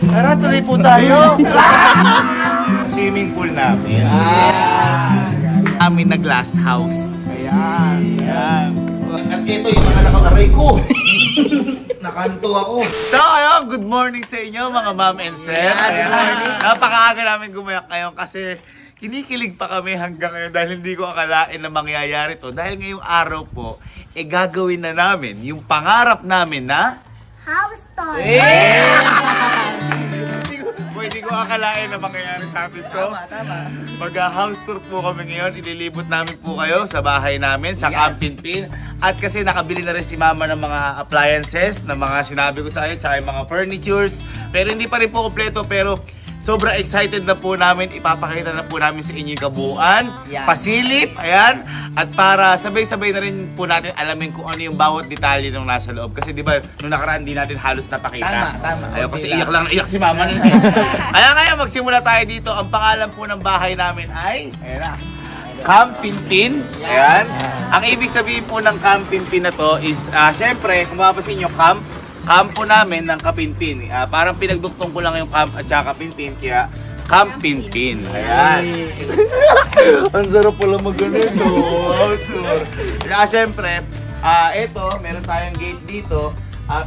Tara, tuloy po tayo. Swimming pool namin. Amin na glass house. Ayan. At ito yung mga nakakaray ko. Nakanto ako. So, ayun, good morning sa inyo mga ma'am and sir. Ayan. Napakaaga namin gumayak ngayon kasi kinikilig pa kami hanggang ngayon dahil hindi ko akalain na mangyayari to. Dahil ngayong araw po, gagawin na namin yung pangarap namin na House tour. Hindi ko akalain na mangyayari sa atin to. Mag-house tour po kami ngayon. Ililibot namin po kayo sa bahay namin, sa Camp Pinpin. At kasi nakabili na rin si mama ng mga appliances, ng mga sinabi ko sa inyo, tsaka yung mga furnitures. Pero hindi pa rin po kompleto, pero sobrang excited na po namin. Ipapakita na po namin sa inyo yung kabuuan, pasilip, ayan. At para sabay-sabay na rin po natin alamin kung ano yung bawat detalye nung nasa loob. Kasi di ba, nung nakaraan di natin halos napakita. Tama. Ayaw kasi iyak lang, iyak si mama nun eh. Kaya ngayon, magsimula tayo dito. Ang pangalan po ng bahay namin ay, ayan na, Camp Pinpin. Ayan. Ang ibig sabihin po ng Camp Pinpin na to is, syempre, kung mapapansin nyo, campo namin ng Kapinpin. Parang pinagduktong ko lang yung camp at saka Kapinpin, kaya Camp Pinpin. Ayan. Ang sarap pala mag-ganun, no? Kaya syempre, ito, meron tayong gate dito.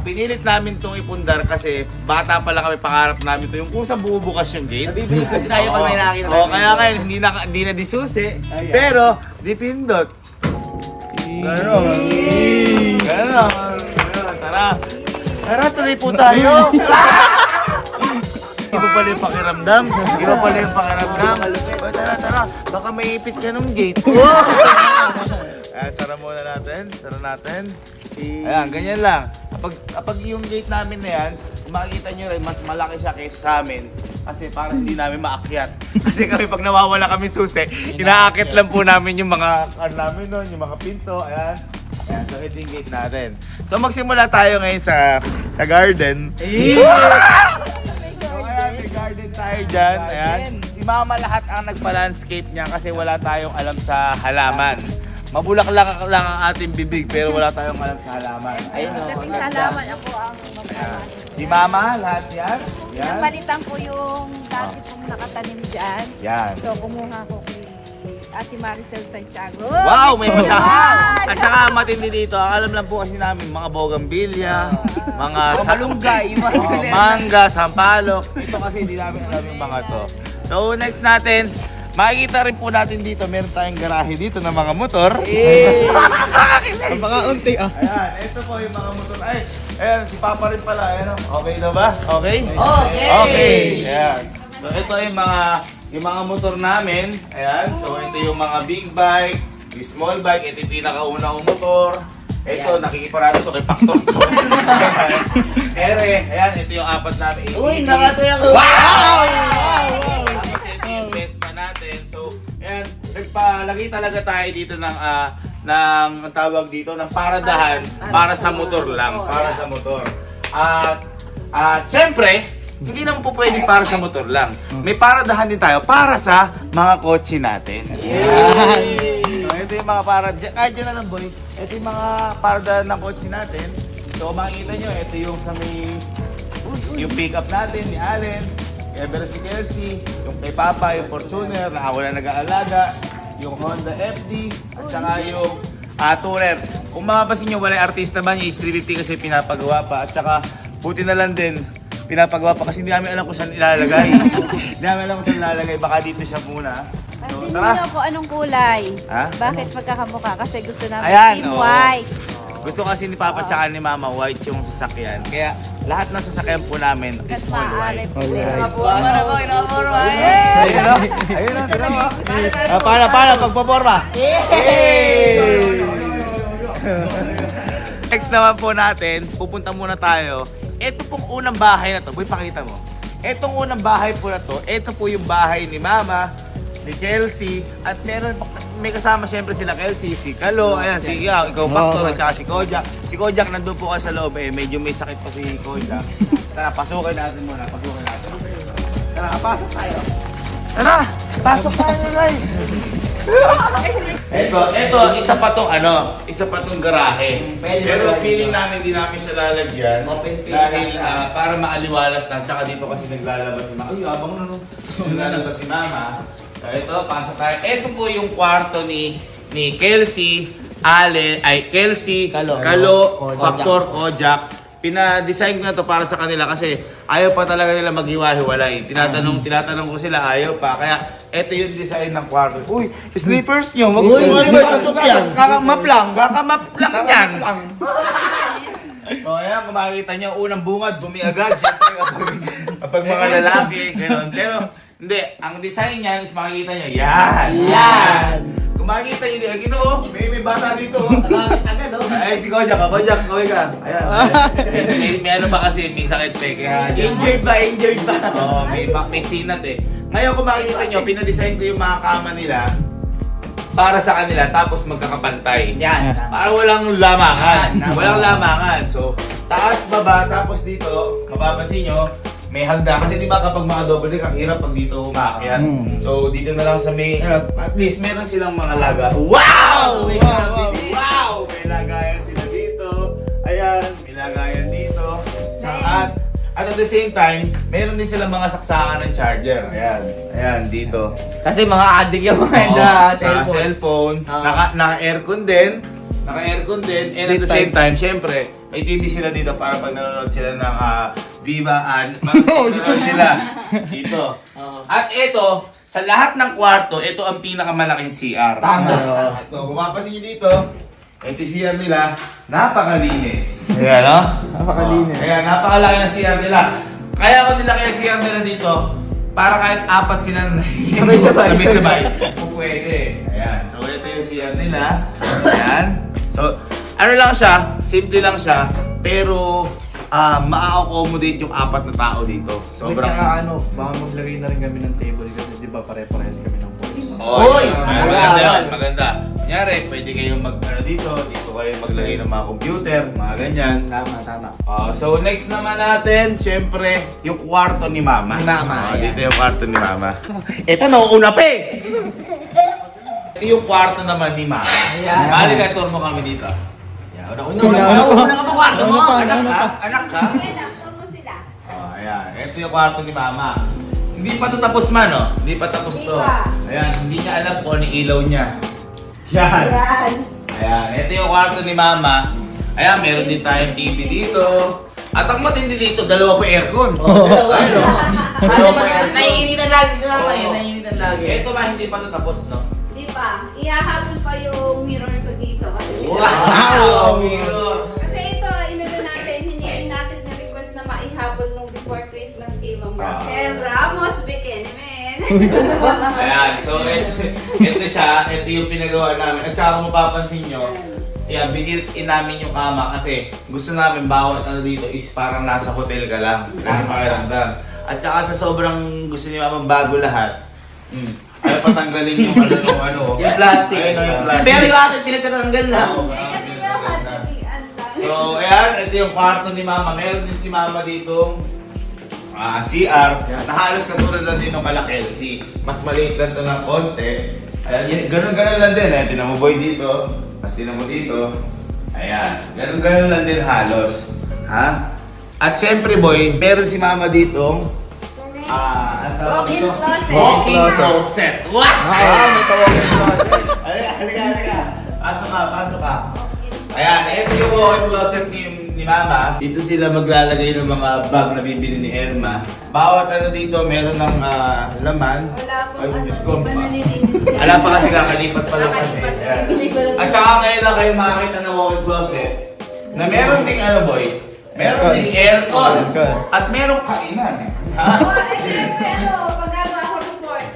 Pinilit namin itong ipundar kasi bata pa lang kami, pangarap namin ito. Yung kusang bubukas yung gate. Nabibili kasi tayo pag may nakakita. Kaya ngayon, hindi na disusi. Pero, dipindot. Ganon. Tara. Tara, tuloy po tayo. Iba pala yung pakiramdam. Tara. Baka may ipit ka nung gate. Ayan, sara muna natin. Ayan, ganyan lang. Kapag yung gate namin na yan, kung makikita nyo rin, mas malaki siya kaysa sa amin. Kasi parang hindi namin maakyat. Kasi kami pag nawawala kami susi, inaakit lang po namin yung mga, namin nun, yung mga pinto. Ayan. Ayan, so ito yung gate natin. So magsimula tayo ngayon sa garden. So ayan, may garden tayo dyan. Ayan. Si mama lahat ang nagpa-landscape niya kasi wala tayong alam sa halaman. Mabulaklak lang ang ating bibig pero wala tayong alam sa halaman. Ayun, dating sa halaman ako ang magpapalagay. Si mama, lahat yan. Yan. Napalitan ko yung dati kong nakatanim dyan. Yan. So, kumuha ko kay Ate Maricel Santiago. Wow, may masama. At saka matindi dito, ang alam lang po kasi namin mga bougainvillea, mga malunggay, mangga, sampalok. Ito kasi hindi namin alam yung mga to. So next natin, makikita rin po natin dito, meron tayong garahe dito ng mga motor. Ang mga unti Ayan, ito po yung mga motor. Ay, ayan, si Papa rin pala. Ayan, okay na ba? Okay? Ayan. So ito yung mga motor namin. Ayan, so ito yung mga big bike, yung small bike, ito yung pinakauna kong motor. Ito, nakikiparado to kay Factor. Ayan, ito yung apat namin. Uy, nakataya ko. Tapos ito yung Vespa natin. So, ayan, nagpalagay talaga tayo dito ng ang tawag dito, ng paradahan para sa motor lang. Para sa motor. At syempre, hindi naman po pwedeng para sa motor lang. May paradahan din tayo para sa mga kotse natin. So, ito yung mga paradahan. Dyan na lang, boy. Ito yung mga paradahan ng kotse natin. So, makikita nyo, ito yung sa may yung pick-up natin ni Allen. Ever si Kelsey, yung kay Papa, yung Fortuner, na ako na nag-aalaga, yung Honda FD, at saka yung Tourer. Kung mapapansin nyo, wala yung artista man, yung H350 kasi pinapagawa pa. At saka, buti na lang din, pinapagawa pa kasi hindi namin alam kung saan ilalagay. Hindi namin alam kung saan ilalagay, baka dito siya muna. So, Hindi nyo po anong kulay. Ha? Bakit magkakamukha? Kasi gusto namin Ayan, team oo. white. Gusto kasi ni Papa tsaka ni Mama white yung sasakyan. Kaya lahat ng sasakyan po namin is all white. Nakaporma na ko, nakaporma. Ayun o, tira mo. Paano, pagpaporma? Next naman po natin, pupunta muna tayo. Ito pong unang bahay na to, boy, pakita mo. Itong unang bahay po na to, ito po yung bahay ni Mama, ni Kelsey, at may kasama syempre sila Kelsey, si Kalo, ayan, si ikaw Factor, at saka si Kojak. Si Kojak nandun po ka sa loob, medyo may sakit pa si Kojak. Tara, pasukin natin muna, Tara, pasok tayo. Tara, pasok tayo guys! Ito, isa pa tong garahe. Pwede Pero ba feeling dito? namin di namin siya lalagyan. Open space Dahil lang. para maaliwalas lang. Tsaka dito kasi naglalabas si Mama. Ay, abang na no. Naglalabas si Mama. So ito, pasok tayo. Ito po yung kwarto ni Kelsey, Kelsey, Kalo, Kalo, Kojak. Factor, Kojak. Pina-design ko na to para sa kanila kasi ayaw pa talaga nila maghiwa-hiwalay. Tinatanong ko sila, ayaw pa. Kaya ito yung design ng kwarto. Uy, sleepers nyo. pasok yan. Kakamap lang yan. So ayan, kung makikita nyo, unang bungad, dumi agad. Siyempre kapag mga lalaki, gano'n. Pero hindi, ang design niyan is makikita nyo, yan. Yan! Kung makikita nyo, dito oh, may bata dito oh. Nakakit agad, oh. Ay, si Kojak, kaway ka. Ayan. Kasi may ano ba kasi, may sakit pa eh. Kaya, Injured ba? Oo, may sinat eh. Ngayon kung makikita nyo, pinadesign ko yung mga kama nila para sa kanila, tapos magkakapantay. Yan. Para walang lamangan. Tama. Walang lamangan. So, taas, baba, tapos dito, mapapansin nyo, may hagda. Kasi di ba kapag mga double deck, ang hirap pag dito umakyat. So, dito na lang sa may, at least meron silang mga laga. Wow! May grabe. Wow! May lagayan sila dito. Ayan, may lagayan dito. At at the same time, meron din silang mga saksakan ng charger. Ayan, dito. Kasi mga addict yung mga Oo, sa sa cellphone. Naka-aircon din. Naka-aircon din. And at the same time, syempre, may TV sila dito para pag nanonood sila ng Viva manonood sila dito. At ito, sa lahat ng kwarto, ito ang pinakamalaking CR. Tama. Ito, kung mapapansin nyo dito, ito yung CR nila, napakalinis. Ayan, no? Napakalinis. Ayan, napakalaki ng CR nila. Kaya ako nila kaya CR nila dito, para kahit apat sila sabay-sabay. Pwede. Ayan, so ito yung CR nila. Ayan. So, ano lang siya, simple lang siya, pero ma-accommodate yung apat na tao dito. Sobrang baka maglagay na rin kami ng table kasi di ba pare-parehas kami ng boys. Oy! Maganda yun, maganda. Kunyari, pwede kayong dito kayo maglagay ng mga computer, mga ganyan. Tama. So next naman natin, syempre, yung kwarto ni Mama. Mama, Dito yung kwarto ni Mama. Ito, nauuna pa eh! Ito yung kwarto naman ni Mama. Ayan. Bali ka, tour mo kami dito. Yan, una Una ka pa kwarto mo! Anak ka? Ayan, mo sila. Ayan, ito yung kwarto ni Mama. Hindi pa to tapos man, oh. Hindi pa tapos to. Hindi pa. Ayan, hindi niya alam kung ano yung ilaw niya. Yan. Ayan. Ayan, ito yung kwarto ni Mama. Ayan, meron din tayong TV dito. At ang matindi dito, dalawa pa aircon. Dalawa pa aircon. Naiinitan lagi si Mama eh. Oo. Naiinitan lagi. Ito ba, hindi pa to tapos, no? Di ba? Ihahabol pa yung mirror ko dito. Kasi Wow! Mirror! Kasi ito, inaga natin, hindi natin na-request na maihabol nung before Christmas kay Ma'am Raquel Ramos Bikini Man. Ayan, so ito siya, ito yung pinagawa namin. At saka kung mapapansin nyo, yeah, built-in namin yung kama kasi gusto namin bawat ano dito is parang nasa hotel ka lang. Ganun pakiramdam. At saka sa sobrang gusto niya mamang bago lahat, ay patanggalin yung ano. Yung plastic. Ayun, yung plastic. Pero yung atin pinagtatanggal na. Oo, Eh, kasi nga, hatian lang. So, ayan, ito yung kwarto ni Mama. Meron din si Mama dito. CR, na halos katulad lang din ng kala Kelsey. Mas maliit lang ito ng konti. Ayan, ganun lang din. Tinan mo boy dito. Mas tinan mo dito. Ayan, ganun lang din halos. Ha? At syempre boy, meron si Mama dito. Ang tawag Walk-in dito? closet. Walk-in closet. What? May walk-in closet. Halika. Pasok ka. Ayan, ito yung walk-in closet ni Mama. Dito sila maglalagay ng mga bag na bibili ni Elma. Bawat ano dito, meron ng laman. Wala pong Ay, ano, Diyos ko, di ba nalilinis yan? Ala pa kasi kakalipat pa lang kasi. Kakalipat, Ayan. bibili ko lang. At saka ngayon lang kayo makakita ng walk-in closet na meron ding ano boy, meron ding aircon at merong kainan. Ha? Oh, eh, syempre, pag-ano ako report.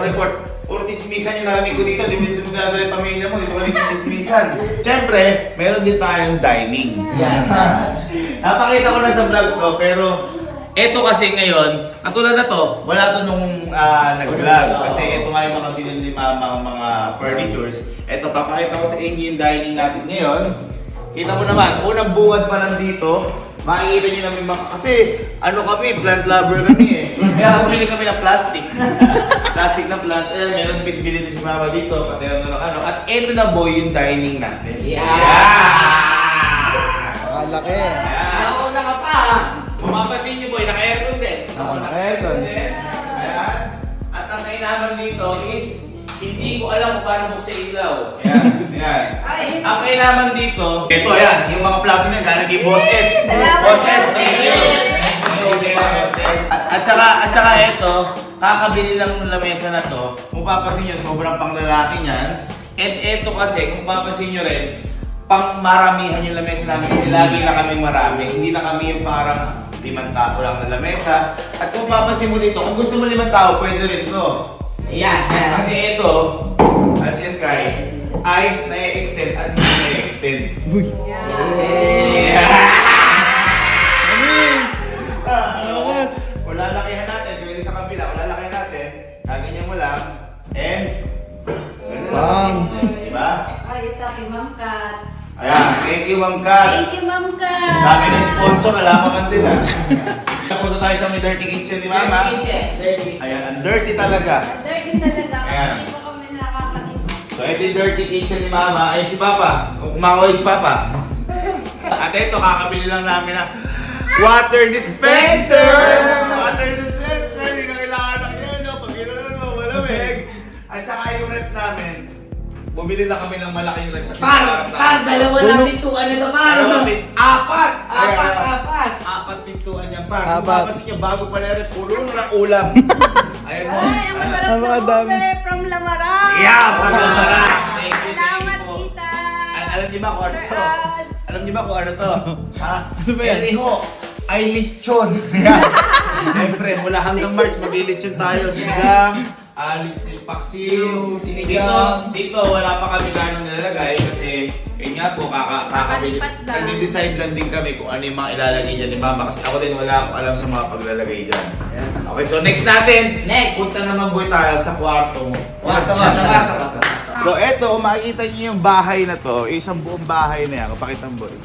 Report. Puro tismisan yung narinig ko dito. Di mo dinadala yung pamilya mo. Dito ka rin tismisan. Siyempre, meron din tayong dining. Napakita ko lang sa vlog ko, pero eto kasi ngayon, katulad na to, wala to nung nag-vlog. Kasi ito nga yung mga binili ni Mama, mga furnitures. Eto, papakita ko sa inyo yung dining natin ngayon. Kita mo naman, unang bungad pa lang dito, makikita nyo namin kasi ano kami, plant lover kami eh. Kaya bumili kami ng plastic. Plastic na plants. Ayan, meron bili din si Mama dito. Pati ano. At eto na boy yung dining natin. Malaki. Nauna ka pa ha. Mapapansin niyo boy, naka-aircon din. Naka-aircon. din. Ayan. At ang kailangan dito is, hindi ko alam kung paano buksan ilaw. Ayan. Ayan. Ay, Ang kailangan dito, ito ayan, yung mga plato na galing kay Boss S. Salamat, Boss S, Boss thank you. S. At saka ito, kakabili lang ng lamesa na to. Kung papansin nyo, sobrang panglalaki niyan. And ito kasi, kung papansin nyo rin, pang maramihan yung lamesa namin kasi lagi na kaming marami. Hindi na kami yung parang 5 tao lang na lamesa. At kung papansin mo dito, kung gusto mo 5 tao, pwede rin to. Ayan. Kasi ito, as you sky, ay na-extend at hindi na-extend. Kung lalakihan natin, pwede sa kabila, kung lalakihan natin, kaganyan mo lang, and ganun lang Bang. kasimple, di ba? Ay, ito kay Ma'am Kat. Ayan, thank you Ma'am Kat. Thank you, Ma'am Kat. Dami ng sponsor, alaman din ha. Punta tayo sa may dirty kitchen ni Mama. Dirty. Ayan, ang dirty talaga. Dirty talaga kasi Ayan. hindi pa kami nakakalimutan. So ito yung dirty kitchen ni Mama. Ay si Papa. Kumakoy si Papa. At ito, kakabili lang namin ng water dispenser! Water dispenser! Hindi na kailangan ng yan. Pag ito na naman, malamig. At saka yung rep namin, bumili na kami ng malaking rep. Kasi Par, dalawa lang pintuan nito, par. Apat! Apat. Pintuan yan, par. Kung Apat. mapasin niya, bago pala yung rep, puro na ulam. Ayun mo. Ay, ang masarap Ang mga na dami. ube from Lamarang. Yeah! Pagkakara! Thank you, Salamat, po. tita. Alam niyo ba kung ano to? Raz. Alam niyo ba kung ano to? Ha? Ano ba yan? Eriho ay lechon. Siyempre, mula hanggang March, maglilechon tayo. Sinigang, paksiw, Sinigang. Dito, wala pa kami gano'ng nilalagay kasi yun nga po, kakabili. Kakalipat lang. Nagde-decide lang din kami kung ano yung mga ilalagay dyan ni Mama kasi ako din wala akong alam sa mga paglalagay dyan. Yes. Okay, so next natin. Next. Punta naman boy tayo sa kwarto mo. Kwarto ko, sa kwarto ko. So eto, kung makikita niyo yung bahay na to, isang buong bahay na yan, kung pakita mo boy.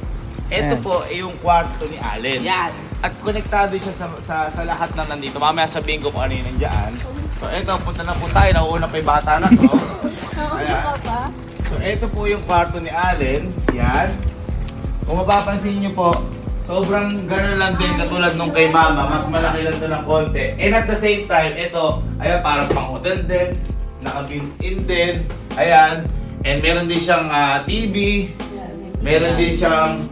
Ito Ayan. po ay yung kwarto ni Allen. Yan. At konektado siya sa lahat ng nandito. Mamaya sabihin ko kung ano yung nandiyan. So eto, punta na po tayo. Nauuna pa yung bata na to. Ayan. So eto po yung kwarto ni Allen. Yan. Kung mapapansin niyo po, sobrang gano'n lang din katulad nung kay Mama. Mas malaki lang to ng konti. And at the same time, ito, ayan, parang pang hotel din. Naka-built-in din. Ayan. And meron din siyang TV. Meron din siyang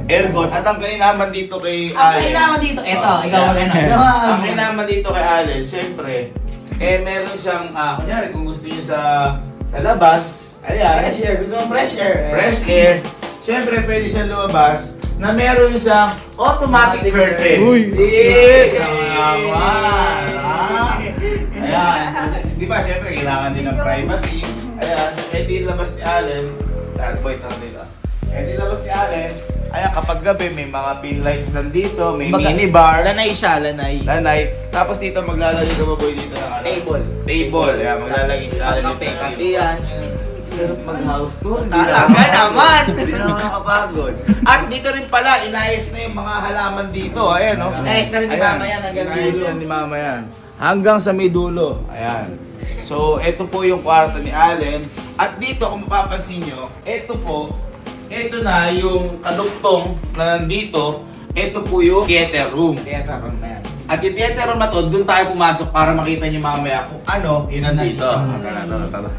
aircon. At ang kainaman dito kay Ang Allen. kailangan dito, eto, ikaw Ayan. magano. Ang kainaman dito kay Allen, syempre, meron siyang, kunyari kung gusto niyo sa labas, ayan, Fresh air, gusto mo fresh air? fresh air. Syempre, pwede siyang lumabas na meron siyang automatic curtain. Uy! Naman! Ayan. So, di ba, syempre, kailangan din ng privacy. Ayan. So, ito yung labas ni Allen. Boy, tara dito. Ito yung labas ni Allen. Ayan, kapag gabi, may mga pin lights nandito, may minibar. Lanay siya, lanay. Lanay. Tapos dito, maglalagay ka ba boy dito ng ano? Table. Table. Ayan, maglalagay si Allen dito. Kape yan. Sarap mag-house tour. Talaga naman! Hindi na nakakapagod. At dito rin pala, inayos na yung mga halaman dito. Ayan, no? Inayos na rin ni Mama yan hanggang Inayos dulo. na ni Mama yan. Hanggang sa may dulo. Ayan. So, ito po yung kwarto ni Allen. At dito, kung mapapansin nyo, ito po, ito na yung kaduktong na nandito. Ito po yung theater room. Theater room na yan. At yung theater room na to, doon tayo pumasok para makita nyo mamaya kung ano yun nandito. Tara.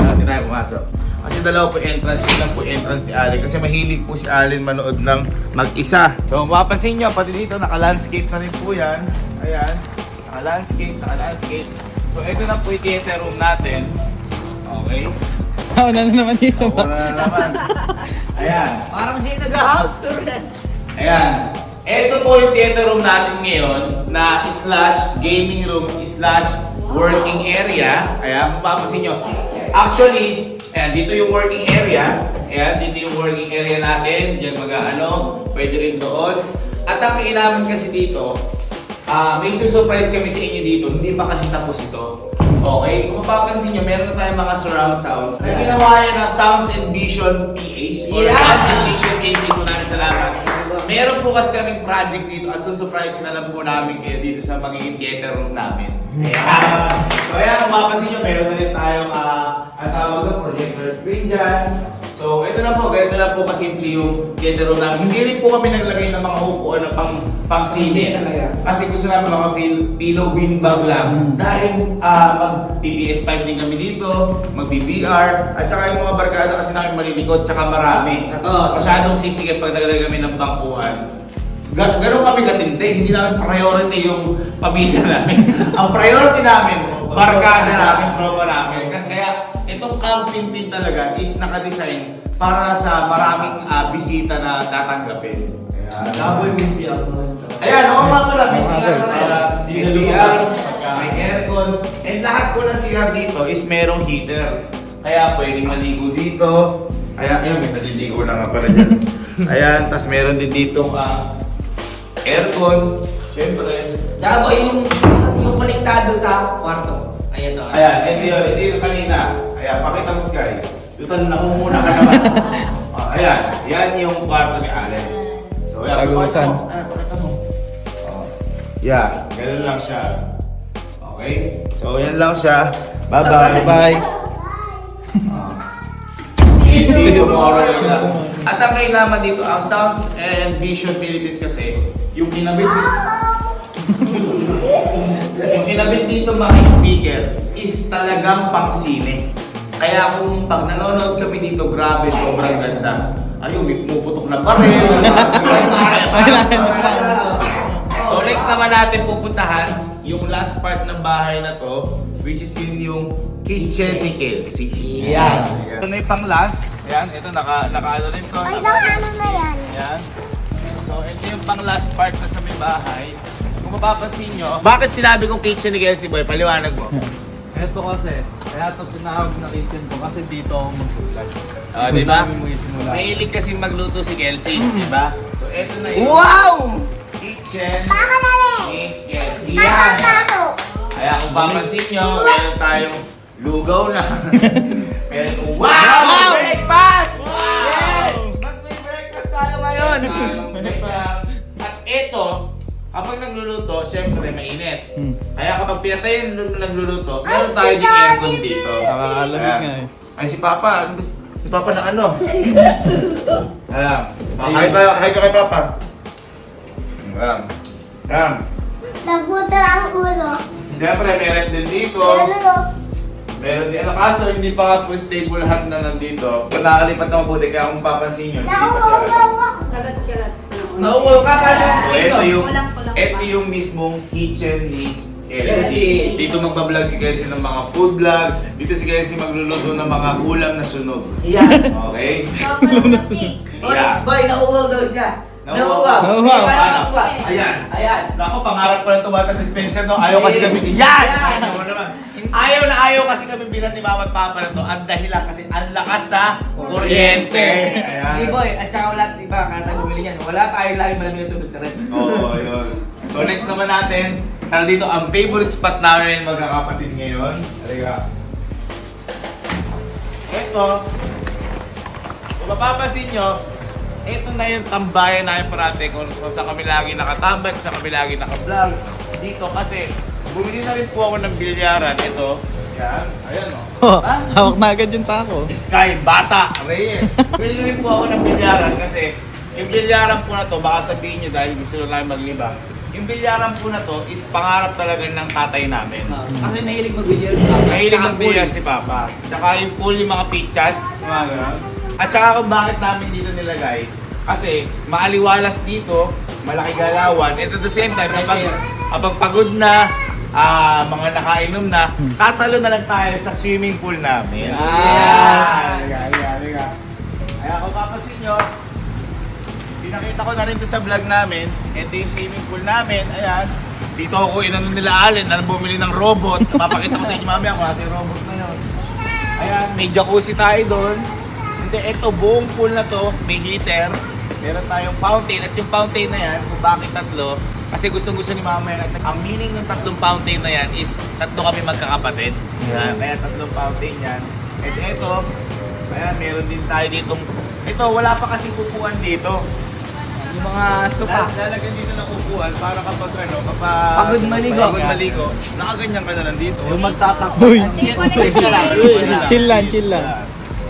Hindi tayo pumasok. Kasi dalawa po entrance, yun lang po entrance si Allen. Kasi mahilig po si Allen manood ng mag-isa. So mapapansin nyo, pati dito naka-landscape na rin po yan. Ayan, naka-landscape. So ito na po yung theater room natin. Okay. Nauna na naman yung isa So, wala na naman. Ayan. Parang siya nag-house tour eh. Ayan. Ito po yung theater room natin ngayon na / gaming room / working area. Ayan, mapapansin nyo. Actually, ayan, dito yung working area. Ayan, dito yung working area natin. Diyan pwede rin doon. At ang kailangan kasi dito, may susurprise kami sa inyo dito. Hindi pa kasi tapos ito. Okay? Kung mapapansin nyo, meron na tayong mga surround sounds. Na ginawa yan ng Sounds and Vision PH. Or Yeah! Sounds and Vision PH. Salamat. meron po kasi kaming project dito at susurprise na lang po namin kayo dito sa magiging theater room namin. So ayan, kung mapapansin nyo, meron na rin tayong ang tawag ng projector screen dyan. So ito na po, ganito lang po kasimple yung theater room namin. Hindi rin po kami naglagay ng mga upuan na pang sine. Kasi gusto namin mga pillow beanbag lang. Dahil mag-PBS5 din kami dito, mag-BBR, at saka yung mga barkada kasi namin malilikot, tsaka marami. Masyadong sisigit pag naglagay kami ng bangkuhan. Ganun kami katindi, hindi namin priority yung pamilya namin. Ang priority namin, barkada namin, tropa namin. Kaya itong camping pin talaga is nakadesign para sa maraming bisita na tatanggapin. Double busy ako naman. Ayan, oo nga pala, may CR na yan. May CR, may aircon, and lahat po ng CR dito is merong heater. Kaya pwedeng maligo dito. Kaya, ayun, may naliligo na nga pala dyan. Ayan, tas meron din ditong aircon, syempre. Tsaka boy, yung konektado sa kwarto. Ayan o. Ayan, ito yun kanina. Ayan, pakita mo Sky. Tutal na muna ka naman. Ayan, yan yung kwarto ni Allen. So, ayan, pakita mo. Ayan, pakita mo. Yan, ganun lang siya. Okay? So, yan lang siya. Bye-bye. Bye. See you tomorrow. At ang kailangan dito, ang Sounds and Vision Philippines kasi, yung kinabit dito mga speaker is talagang pang sine. Kaya kung pag nanonood kami dito, grabe, sobrang ganda. Ayun, may pumuputok na pa rin. So next naman natin pupuntahan yung last part ng bahay na to, which is yun yung kitchen ni Kelsey. Yan. Ito na yung pang last. Ayan, ito naka-ano rin to. Ay, lang ano na yan. Ayan. So ito yung pang last part na sa may bahay. Kung mapapansin nyo, bakit sinabi kong kitchen ni Kelsey Boy? Paliwanag mo. Ito kasi, kaya ito tinawag na kitchen ko kasi dito ako magsulat. Di ba? Doon namin magsimula. Mahilig kasi magluto si Kelsey, di ba? So ito na yung kitchen Baka na rin. ni Kelsey. Baka Yan! tato. Kaya kung papansin nyo, meron tayong lugaw na. Meron, wow! Breakfast! Wow! Ba't may breakfast tayo ngayon? At ito, kapag nagluluto, syempre mainit. Kaya kapag pinatay yung nagluluto, meron tayo din aircon dito. Nakakalamig nga eh. Ay si Papa, si Papa na ano? Ayan. Hi ka kay Papa. Ayan. Ayan. Nagutal ang ulo. Siyempre, meron din dito. Ano? Meron din. Ano kaso, hindi pa nga full stable lahat na nandito. Kung nakalipat na mabuti, kaya kung papansin nyo, hindi pa siya. Nauuwaw. Kalat-kalat. Nauuwaw ka ka lang. So, Kulang pa. ito yung mismong kitchen ni Kelsey. Dito magbablog si Kelsey ng mga food vlog. Dito si Kelsey magluluto ng mga ulam na sunog. Yan. Okay? Sopas na stick. Boy, Yeah. boy, nauuwaw daw siya. Nauuwaw. Nauuwaw. Paano? Nauuwaw. Ayan. Ayan. Ako, pangarap ko lang tumata dispenser, no? Ayaw kasi kami. Yan! Yan! Ano naman? Ayaw kasi kami bilang ni Mama at Papa na to. Ang dahilan kasi ang lakas sa kuryente. Hey Ayan. boy, at saka wala, diba, kata bumili niyan, wala tayo lagi malamig na tubig sa red. Oo, yun. So next naman natin, dito ang favorite spot namin magkakapatid ngayon. Halika. Ito, kung mapapansin nyo, ito na yung tambayan namin parate kung saan kami lagi nakatambay, kung saan kami lagi nakablog. Dito kasi, bumili na rin po ako ng bilyaran. Ito, yan, ayan o. Oh, hawak na agad yung tako. Sky, Bata, Reyes. Bumili rin po ako ng bilyaran kasi yung bilyaran po na to, baka sabihin nyo dahil gusto lang namin maglibang. Yung bilyaran po na to is pangarap talaga ng tatay namin. Kasi mahilig mag-video. Mahilig magbilyar si Papa. Tsaka yung pool, yung mga pitchas, mga gano'n. At saka kung bakit namin dito nilagay, kasi maaliwalas dito, malaki galawan, and at the same time, kapag pagod na, mga nakainom na, tatalo na lang tayo sa swimming pool namin. Halika. Kaya kung papansin nyo, pinakita ko na rin sa vlog namin, ito yung swimming pool namin, ayan. Dito ako inano nila Allen na bumili ng robot. Papakita ko sa inyo mamaya kung ano yung robot na yun. Ayan, may jacuzzi tayo doon. Hindi, ito buong pool na to, may heater. Meron tayong fountain at yung fountain na yan, kung bakit tatlo, kasi gustong-gusto ni Mama yan. At ang meaning ng tatlong fountain na yan is tatlo kami magkakapatid. Kaya tatlong fountain yan. At ito, ayan, meron din tayo ditong, ito wala pa kasing upuan dito. Yung mga sopa. Lalagyan dito ng upuan para kapag Pagod maligo. Pagod maligo, nakaganyan ka na lang dito. Yung magtatakbo. Chill lang.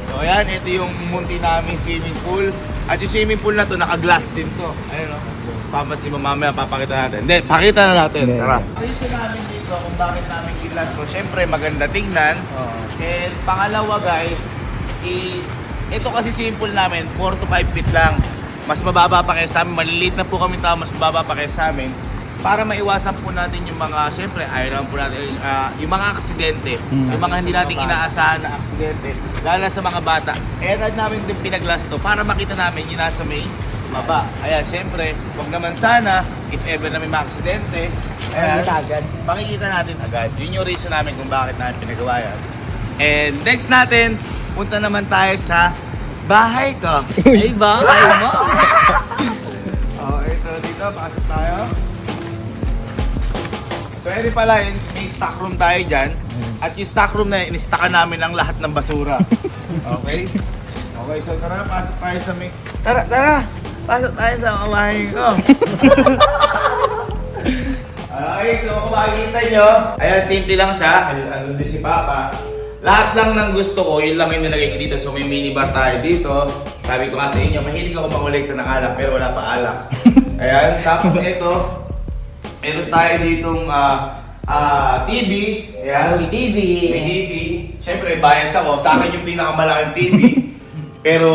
So ayan, ito yung munti naming swimming pool. At yung swimming pool na to, naka-glass din to. Ayun o. Papansin mo mamaya, papakita natin. Hindi, pakita na natin. Tara. Reason namin dito kung bakit namin ginlas to. Siyempre, maganda tingnan. And pangalawa guys, is ito kasi simple namin, 4 to 5 feet lang. Mas mababa pa kayo sa amin. Maliliit na po kami tao, mas mababa pa kayo sa amin. Para maiwasan po natin yung mga, syempre, ayaw po natin, yung mga aksidente. Yung mga hindi natin inaasahan na aksidente. Lalo na sa mga bata. Kaya namin din pinaglas to para makita namin yung nasa may baba. Ayan, syempre, huwag naman sana, if ever na may mga aksidente, ayan, makikita natin agad. Yun yung reason namin kung bakit namin pinagawa yan. And next natin, punta naman tayo sa bahay ko. Ay, bahay mo. Oh, ito dito, pasok tayo. So, ito pala, may stock room tayo dyan. At yung stock room na yun, in-stockan namin ang lahat ng basura. Okay? Okay, so tara, pasok tayo sa may... Tara! Pasok tayo sa bahay ko. Okay, so kung makikita nyo, ayan, simple lang siya. Ano din si Papa. Lahat lang ng gusto ko, yun lang yung nilagay ko dito. So may minibar tayo dito. Sabi ko nga sa inyo, mahilig ako mangolekta ng alak, pero wala pa alak. Ayan, tapos ito, meron tayo ditong TV. Ayan. May TV. May TV. Siyempre, bias ako. Sa akin yung pinakamalaking TV. Pero,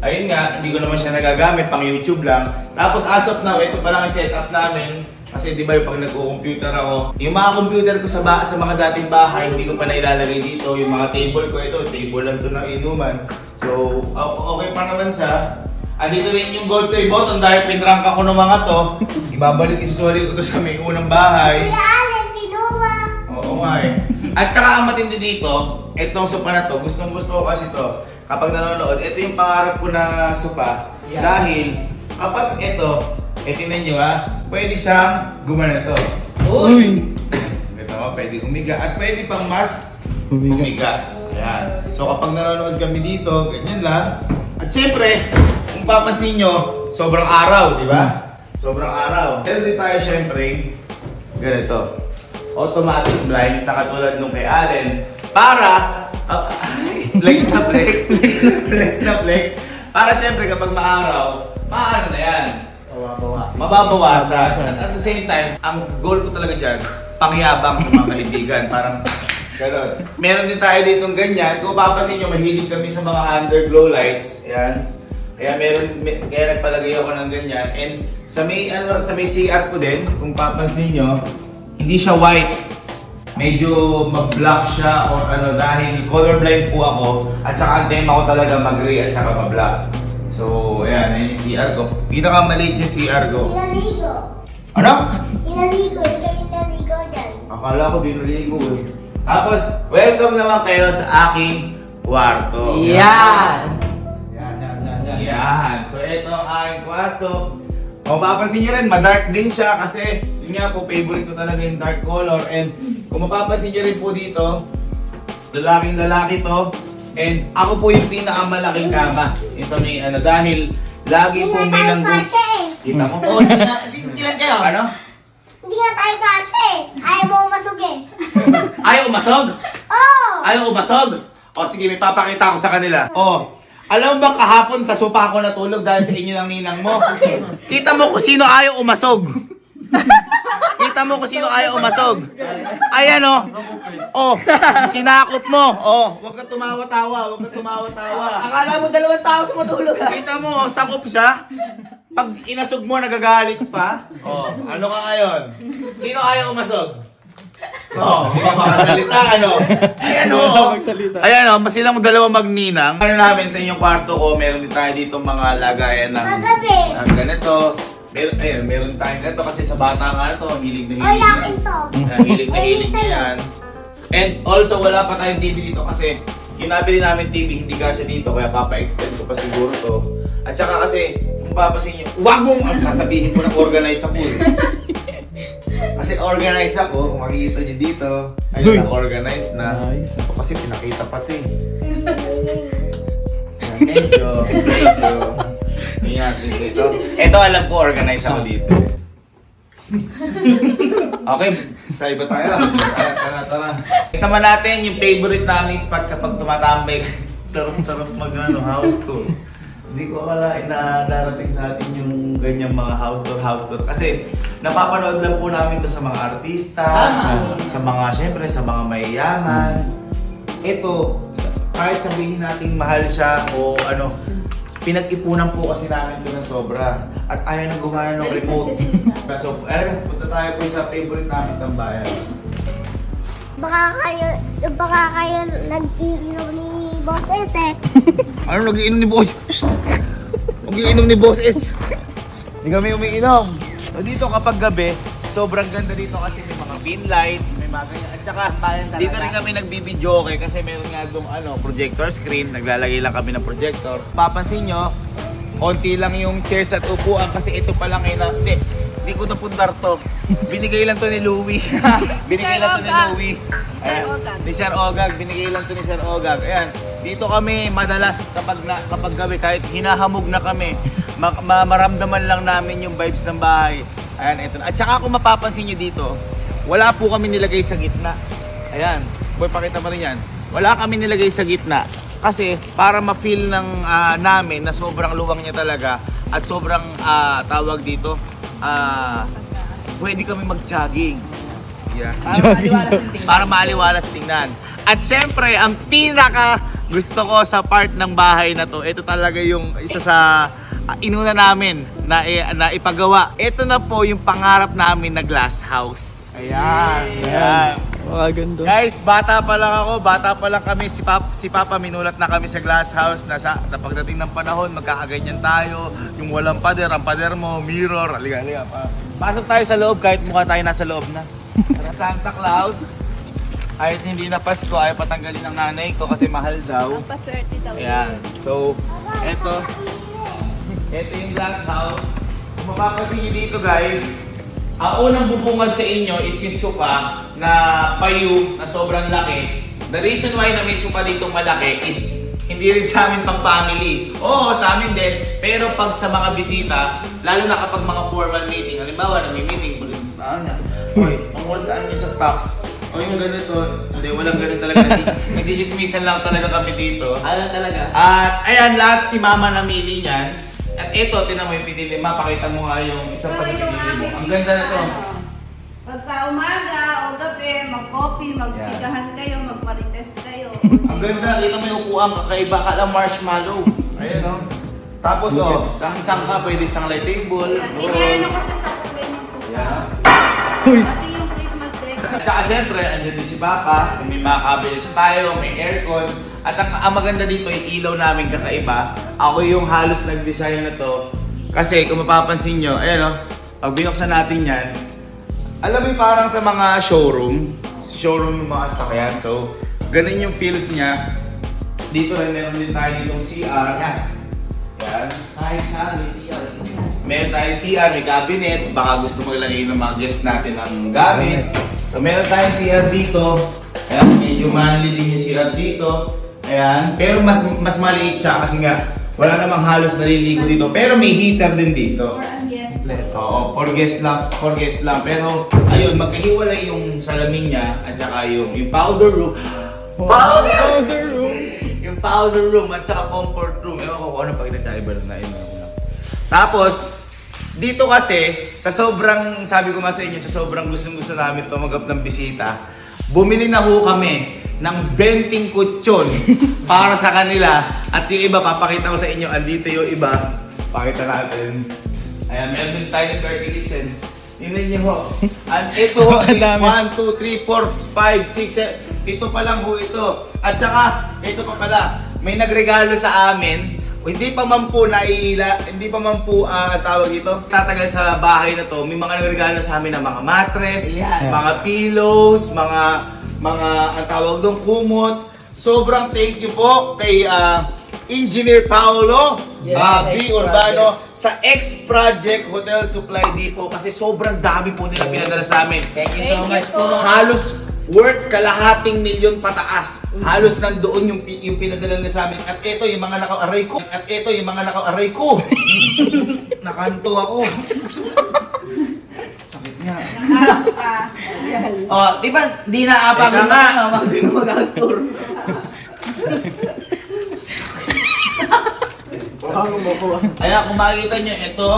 ayun nga, hindi ko naman siya nagagamit, pang YouTube lang. Tapos as of now, ito pa lang yung setup namin. Kasi di ba yung pag nagko-computer ako, yung mga computer ko sa mga dating bahay, hindi ko pa nailalagay dito. Yung mga table ko, ito, table lang ito ng inuman. So, okay pa naman siya. Andito rin yung gold play button dahil pinrangka ko ng mga to. Ibabalik, isusulit ko to sa may unang bahay. Kuya Allen, pinuha. Oo nga eh. At saka ang matindi dito, itong sopa na to, gustong gusto ko kasi to. Kapag nanonood, ito yung pangarap ko na sopa. Yeah. Dahil kapag ito, tingnan nyo ha, pwede siyang gumana to. Uy! Ito mo, pwede umiga. At pwede pang mas umiga. Ayan. So kapag nanonood kami dito, ganyan lang. At syempre, kung papansin nyo, sobrang araw, di ba? Sobrang araw. Pero di tayo syempre, ganito. Automatic blinds na katulad nung kay Allen. Para, flex na flex. Flex na flex. Para syempre kapag maaraw, maano na yan. Mababawasan. At the same time, ang goal ko talaga dyan, pangyabang sa mga kaibigan. Parang gano'n. Meron din tayo ditong ganyan. Kung papansin nyo, mahilig kami sa mga underglow lights. Ayan. Kaya nagpalagay ako ng ganyan. And sa may CR ko din, kung papansin nyo, hindi siya white. Medyo mag-black siya or ano dahil colorblind po ako. At saka ang tema ko talaga mag-gray at saka ma-black. So, ayan yung CR ko. Pinakamaliit yung CR ko. Inaligo. Ano? Inaligo. Ito inaligo dyan. Akala ko dinaligo eh. Tapos, welcome naman kayo sa aking kwarto. Yan! Yan. So, ito ang aking kwarto. Kung mapapansin nyo rin, madark din siya kasi yun nga po, favorite ko talaga yung dark color. And kung mapapansin nyo rin po dito, lalaking lalaki to. And ako po yung pinakamalaking kama. Yung sa may ano, dahil lagi po may nandun. Kita mo? Oh, ilan kayo? Ano? Hindi nga tayo kasha eh. Ayaw mo umasog eh. Ayaw umasog? Oh! Ayaw umasog? O sige, may papakita ko sa kanila. O, alam mo ba kahapon sa sopa ako natulog dahil sa inyo ng ninang mo? Kita mo kung sino ayaw umasog. Kita mo kung sino ayaw umasog. Ayan o. Oh, sinakop mo. Oh, huwag ka tumawa-tawa. Huwag ka tumawa-tawa. Akala mo 2 tao matulog ha? Kita mo, sakop siya. Pag inasog mo, nagagalit pa. Oh, ano ka ngayon? Sino ayaw umasog? Oh, hindi ka makasalita, ano? Ayan o. Ayan o, mas silang dalawa magninang. Ano namin sa inyong kwarto ko, meron din tayo dito mga lagayan ng Kagabi. ganito. Meron tayong ganito kasi sa bata nga ito, hilig na O, hilig. laking to. Hilig na hilig na yan. And also, wala pa tayong TV dito kasi yung nabili namin TV, hindi kasya dito, kaya papa-extend ko pa siguro to. At saka kasi, kung papasin nyo, wag mong sasabihin ko na organize ako. Kasi organize ako, kung makikita nyo dito, ayun na, organized na. Ito kasi pinakita pati. Medyo. Ayan, dito. Ito alam ko, organize ako dito. Okay, sa iba tayo. Tara. Next naman natin yung favorite namin spot kapag tumatambay. Sarap house tour. Hindi ko akalain na darating sa atin yung ganyang mga house tour. Kasi napapanood lang po namin to sa mga artista, sa mga, syempre, sa mga mayayaman. Ito, kahit sabihin natin mahal siya o ano, pinag-ipunan po kasi namin ito ng sobra. At ayaw nang gumana ng remote. So, punta tayo po sa favorite namin tambayan. Baka kayo nag-iinom ni Boses eh. Ano nagiinom ni Boss? Nagiinom ni Boss S. Hindi kami umiinom. So dito kapag gabi, sobrang ganda dito kasi may mga pin lights, may mga ganyan. At saka dito rin kami nagbibideo kasi meron nga doong projector screen. Naglalagay lang kami ng projector. Papansin nyo, konti lang yung chairs at upuan kasi ito pa lang ay hindi ko napundar to. Binigay lang to ni Louie. Binigay lang to ni Louie. Ni Sir Ogag. Binigay lang to ni Sir Ogag. Ayan. Dito kami madalas kapag gabi kahit hinahamog na kami, maramdaman lang namin yung vibes ng bahay. Ayan, ito. At saka kung mapapansin nyo dito, wala po kami nilagay sa gitna. Ayan. Boy, pakita mo rin yan. Wala kami nilagay sa gitna. Kasi para ma-feel ng namin na sobrang luwang niya talaga at sobrang tawag dito, pwede kami mag-jogging. Yeah. Para maaliwalas tingnan. At syempre, ang pinaka gusto ko sa part ng bahay na to, ito talaga yung isa sa inuna namin na ipagawa. Ito na po yung pangarap namin na glass house. Ayan. Ayan. Ganda. Guys, bata pa lang kami, si Papa minulat na kami sa glass house na pagdating ng panahon, magkakaganyan tayo, yung walang pader, ang pader mo, mirror, aliga. Pasok tayo sa loob kahit mukha tayo nasa loob na. Para Santa Claus, kahit hindi na Pasko, ayaw patanggalin ng nanay ko kasi mahal daw. Ang paswerte daw. Ayan. So, ito yung glass house. Kung mapapansin nyo dito guys, ang unang bubungad sa inyo is yung sofa na payong na sobrang laki. The reason why na may sofa ditong malaki is hindi rin sa amin pang family. Oo, sa amin din. Pero pag sa mga bisita, lalo na kapag mga formal meeting, halimbawa na may meeting, oy, tungkol saan nyo sa stocks? O yung ganito, hindi, walang ganun talaga. Nagsijismisan lang talaga kami dito. Ano talaga? At ayan, lahat si Mama namili niyan. At ito, tinan mo yung pinili. Pakita mo nga yung isang Ito yung pinili mo. aming Ang ganda na to. Pagka umaga o gabi, mag-coffee, mag-chikahan kayo, mag-marites kayo. Ang ganda, kita mo yung upuan, kakaiba ka lang marshmallow. Ayun o. Tapos sang ka, pwede sang light table. Tinayano ko siya sa kulay ng sofa. Yeah. Pati yung Christmas decoration. At saka syempre, andyan din si Papa. May mga cabinets tayo, may aircon. At ang maganda dito, yung ilaw namin kakaiba. Ako yung halos nag-design na to. Kasi kung mapapansin nyo, ayan o, pag binuksan natin yan, alam mo yung parang sa mga showroom ng mga sasakyan. So, ganun yung feels niya. Dito rin, meron din tayo ditong CR. Yan. Kahit na, may CR. Meron tayong CR, may cabinet. Baka gusto maglagay ng mga guest natin ng gamit. So, meron tayong CR dito. Ayan, medyo manly din yung CR dito. Ayan. Pero mas maliit siya kasi nga wala namang halos naliligo dito. Pero may heater din dito. Or ang guest. Oo, for guest lang. Pero ayun, magkahiwalay yung salamin niya at saka yung powder room. Powder room! Yung powder room at saka comfort room. Ewan ko kung ano pag nagkaiba lang na yun. Tapos, dito kasi, sa sobrang, sabi ko nga sa inyo, sa sobrang gustong-gusto namin tumanggap ng bisita, bumili na ho kami ng 20 kutsyon para sa kanila. At yung iba, papakita ko sa inyo, andito yung iba. Pakita natin. Ayan, meron din tayo ng 30 kitchen. Tingnan niyo ho. And ito, 1, 2, 3, 4, 5, 6, 7. Ito pa lang ho ito. At saka, ito pa pala. May nagregalo sa amin. Hindi pa man po tawag dito. Tatagal sa bahay na to, may mga nagregalo sa amin ng mga mattress, mga pillows, mga ang tawag doon, kumot. Sobrang thank you po kay Engineer Paolo B. Urbano sa X-Project Hotel Supply Depot kasi sobrang dami po nila pinadala sa amin. Thank you so much po. worth kalahating milyon pataas. Halos nandoon yung pinadala niya sa amin. At ito yung mga naka-aray ko. At ito yung mga naka-aray ko. Nakanto ako. Sakit nga. Oh, di ba, di na apag Teka nga. mag-astor. Ayan, kung makikita nyo, ito.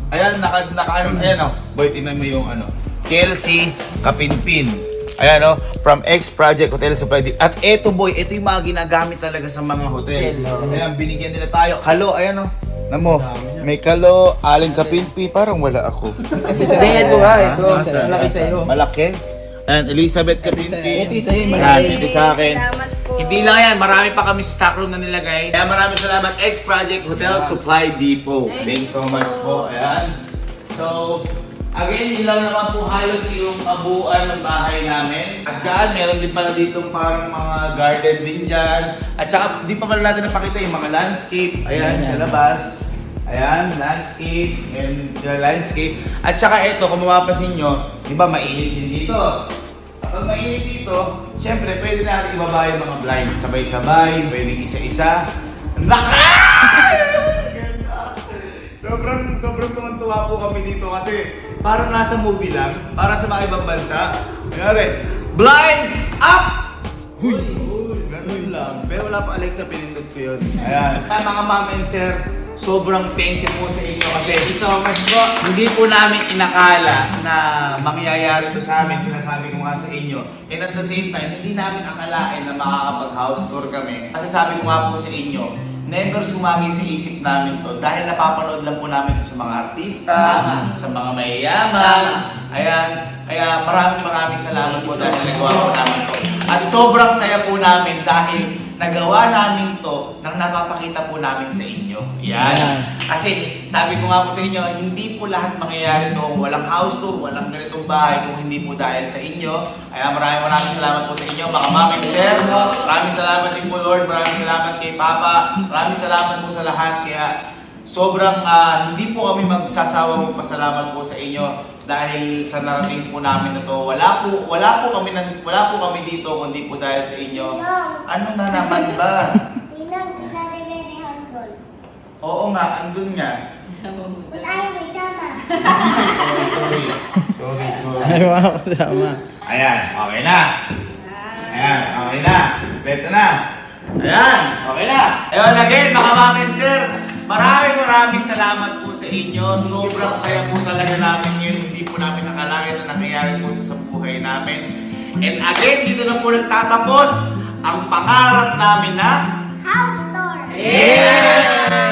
Ayan, ayan o. Boy, tingnan mo yung ano. Kelsey Kapinpin. Ayan o, from X Project Hotel Supply Deep. At ito boy, ito yung mga ginagamit talaga sa mga hotel. Ayan, binigyan nila tayo. Kalo, ayan o. Namo, may kalo, Aling Kapinpin. Parang wala ako. Hindi, ito nga. Ito, malaki sa'yo. Malaki. Ayan, Elizabeth Kapinpin. Ito yung sa'yo, Ayan, malaki. ito sa akin. Salamat po. Hindi lang yan, marami pa kami sa stockroom na nilagay. Kaya maraming salamat, X Project Hotel Supply Depot. Thank you so much po. Ayan. So, again, yun lang naman po halos yung kabuuan ng bahay namin. At dyan, meron din pala ditong parang mga garden din dyan. At saka, di pa pala natin napakita yung mga landscape. Ayan, sa labas. Ayan, landscape and the landscape. At saka ito, kung mapapansin nyo, di ba mainit din dito? At pag mainit dito, syempre pwede natin ibaba yung mga blinds. Sabay-sabay, pwedeng isa-isa. Sobrang tumantuwa po kami dito kasi parang nasa movie lang, para sa mga ibang bansa. Kunyari, blinds up! Ganun lang. Pero wala pa Alexa, pinindot ko yun. Ayan. Mga ma'am and sir, sobrang thank you po sa inyo kasi So much po. hindi po namin inakala na mangyayari to sa amin, sinasabi ko nga sa inyo. And at the same time, hindi namin akalain na makakapag-house tour kami. Kasi sabi ko nga po sa inyo, never sumagi sa isip namin to dahil napapanood lang po namin sa mga artista, sa mga mayayaman. Ayan, kaya maraming salamat po dahil nagawa po namin to. At sobrang saya po namin dahil nagawa namin to nang napapakita po namin sa inyo. Yan. Kasi sabi ko nga po sa inyo, hindi po lahat mangyayari to. Walang house tour, walang ganitong bahay kung hindi po dahil sa inyo. Kaya maraming salamat po sa inyo, mga ma'am and sir. Maraming salamat din po Lord, maraming salamat kay Papa. Maraming salamat po sa lahat. Kaya sobrang hindi po kami magsasawang magpasalamat po sa inyo dahil sa narating po namin na to. Wala po kami dito kundi po dahil sa inyo. Ano na naman ba? Ninong, ilalagay ni Handol. Oo nga, andun nga. Kung ayaw may sama. Sorry. Ay, wow, kasama. Ayan, okay na. Ayan, okay na. Kompleto na. Ayan, okay na. Ayun again, mga ma'am and sir. Maraming salamat po sa inyo. Sobrang saya po talaga namin yun. Hindi po namin nakalain na nangyayari po sa buhay namin. And again, dito na po nagtatapos ang pangarap namin na House tour. Yeah!